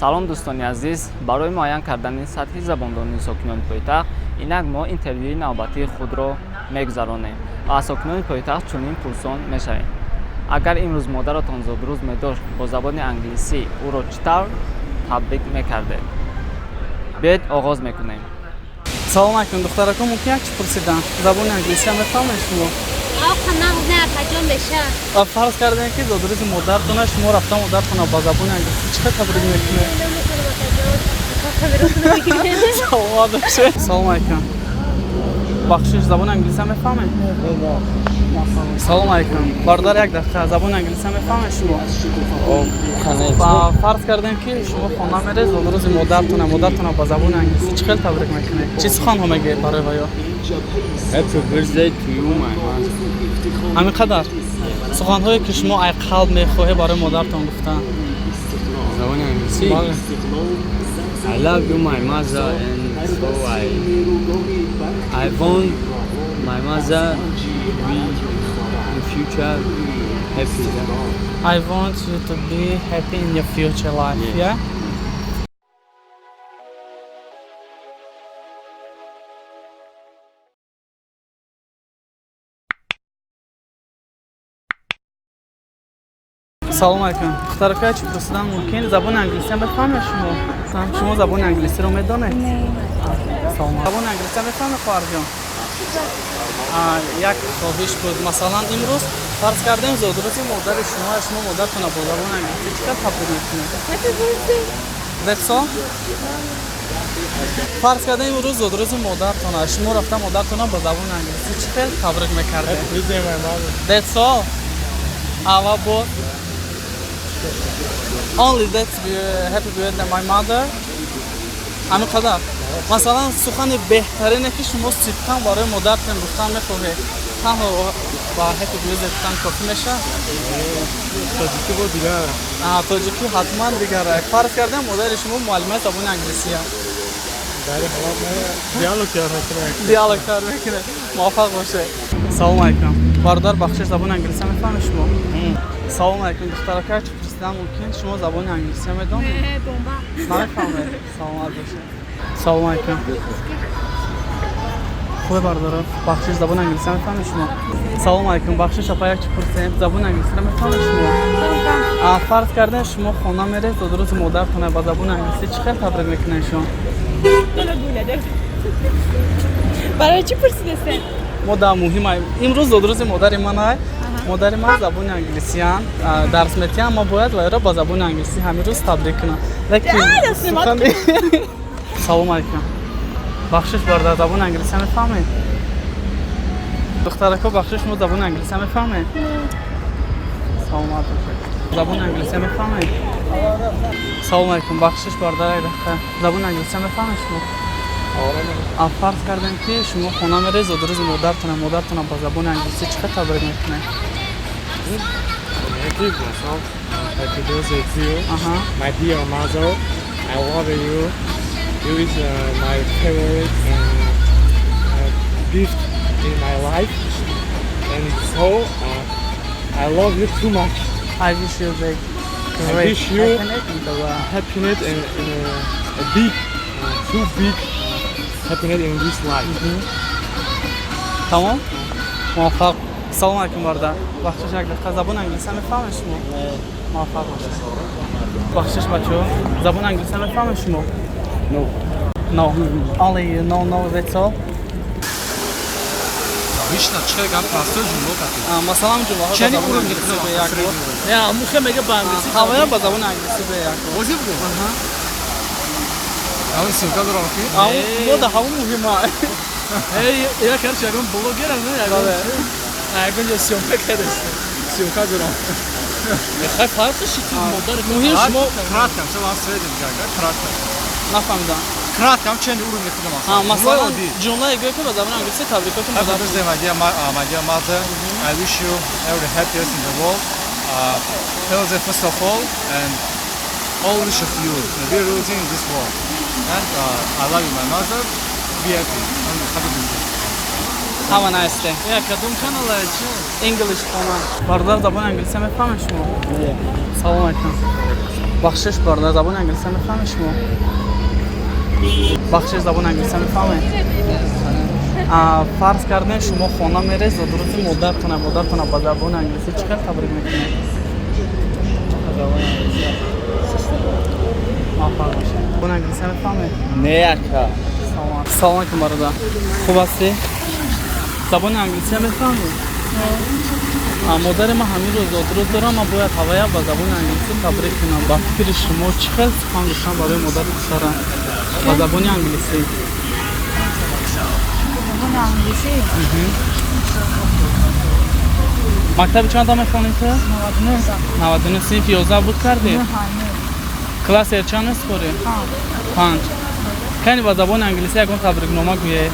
салом дӯстони азиз, барои муайян кардани сатҳи забондонии сокинони пойтахт инак мо интервюи навбатии худро мегузаронем ва аз сокинони пойтахт чунин пурсон мешавем. Агар имрӯз модаратон зодрӯз медошт, бо забони англисӣ ӯро чӣ тавр табрик мекардед? Биёед оғоз мекунем. Салом алейкум, духтарако, мумкин аст чӣ пурсидан? Забони англисиам мефаҳмед шумо? Фарз кардем ки зодрӯзи модаратона шумо рафта модаратона ба забони англисӣ чӣ қадр табрик мекунед? Саломат бошед. Салом алейкум. Бахшиш, забони англисиам мефаҳмед? Салом алейкум. Бародар, як дақиқа, забони англисиам мефаҳмед шумо? Фарз кардем ки шумо хона меред, зодрӯзи модаратона ба забони англисӣ чӣ хел табрик мекунед? Чӣ суханҳо мегӯед барои ҳаёт? Happy birthday to you, my mother. Ҳамин қадар суханҳое ки шумо ай қалб мехоҳед барои модаратон гуфтан. Забони англисӣ? I love you, my mother, and so I want my mother to be in future happy. I want you to be happy in your future life, yeah? Салом алейкум. Духтарака, чӣ пурсидан мумкин? Забони англисиам мефаҳмед шумо? Шумо забони англисиро медонед? Салом. Забони англисиам мефаҳмед, хоҳарҷон? Як хоҳиш буд. Масалан, имрӯз фарз кардем зодрӯзи модари шумо, шумо модаратона бо забони англисӣ чӣ қадр табрик мекунед? That's all? Фарз кардем имрӯз зодрӯзи модаратона, шумо рафта модаратона бо забони англисӣ чӣ қадр табрик мекардед? That's all? Ава буд. Only that's happy birthday my mother. Ҳамин қадар. Масалан, сухани беҳтарине ки шумо сидқан барои модаратон гуфтан мехоҳед. Танҳо ба happy birthday гуфтан кофӣ мешавад? Тоҷикӣ бо дигар. Тоҷикӣ ҳатман дигар. Фарз кардем модари шумо муаллимаи забони англисиам. Диалог кор мекунед. Муваффақ бошед. Салом алейкум. Бародар, бахшиш, забони англисиам мефаҳмед шумо? Салом алейкум. Духтарака, чӣ пурсидан мумкин? Шумо забони англисиам медонед? Намефаҳмед? Саломат бошед. Салом алейкум. Хубе бародаро, бахшиш, забони англисиам мефаҳмед шумо? Салом алейкум. Бахшиш, апа, як чӣ пурсем? Забони англисиам мефаҳмед шумо? Фарз кардем шумо хона меред, зодрӯзи модаратона ба забони англисӣ чӣ хел табрик мекунед шумо? برای چی پرسیدستن؟ ما در مهم امروز زادروز مادر من های مادر من زبان انگلیسی هم درس میتیم اما باید و با زبان انگلیسی همین روز تبریک کنم لیکن سلام علیکم بخشش برادر زبان انگلیسی هم میفهمید دخترکو بخشش ما زبان انگلیسی هم میفهمید سلام علیکم زبان انگلیسی هم میفهمید سلام علیکم بخشش برادر زبان انگلیسی هم میفهمید شما فرض کردیم که شما خونه میرید زادروز مادرتون با زبان انگلیسی چه تبریک میکنید؟ Happy birthday to you, my dear mother. I love you. You is my favorite gift in my life, and so I love you too much. I wish you the I wish you happiness and a big, too big. Happiness in this life. تمام؟ موفق. سلام علیکم برادر. بخشش یک دقیقه زبان انگلیسی میفهمید شما؟ موفق باشید. بخشش بچه‌ها زبان انگلیسی میفهمید شما؟ No. No. Only you no that's all. Вишна чекам простой жумло катед. Масалан жумло ҳо чани уровни худо як бор. Не, муха мега ба англиси. Ҳамаё ба забони англиси бе як бор. Бозӣ буд. Аван симка дорам ки? Бода ҳаво муҳима. Я карчи ягон блогерам, не? Ягон ҷо симка кардес. Симка дорам. Хай фарқи шити модар муҳим шумо краткам, сама средим ҷага, краткам. Нафаҳмидам. Краткам чани уровни худо масалан. Масалан ҷумлае гӯё ки ба забони англиси табрикотум Happy birthday, my dear mother. I wish you every happiest in the world. Birthday first of all, and all wish of you to be rooting in this world. And I love you, my mother. Be happy and happy birthday. Have a nice day. Я кадом канал ачи? English хона. Бародар забони англиси мефаҳмед шумо? Салом алейкум. بخشش برده زبان انگلیسی میفهمی شما؟ بخشش زبان انگلیسی میفهمی؟ فرض کردن شما خانه میرید و درست مادرتونه با زبان انگلیسی چقدر تبریک میکنید؟ موفق باشید. زبان انگلیسی میفهمی؟ نه اکا. سلام علیکم برادر. خوب هستی؟ زبان انگلیسی میفهمی؟ مادر ما همین روز دارم ما باید هوایی با زبان انگلیسی تبریک کنم. با فکر شما چقدر سخن گفتن برای مادر دارم با زبان انگلیسی؟ زبان انگلیسی؟ مکتب چند تا میخوانی تو؟ 99 صنف 11 بود کردی؟ کلاس چند است خوری؟ 5. کنی با زبان انگلیسی یکون تبریک نامه گویه؟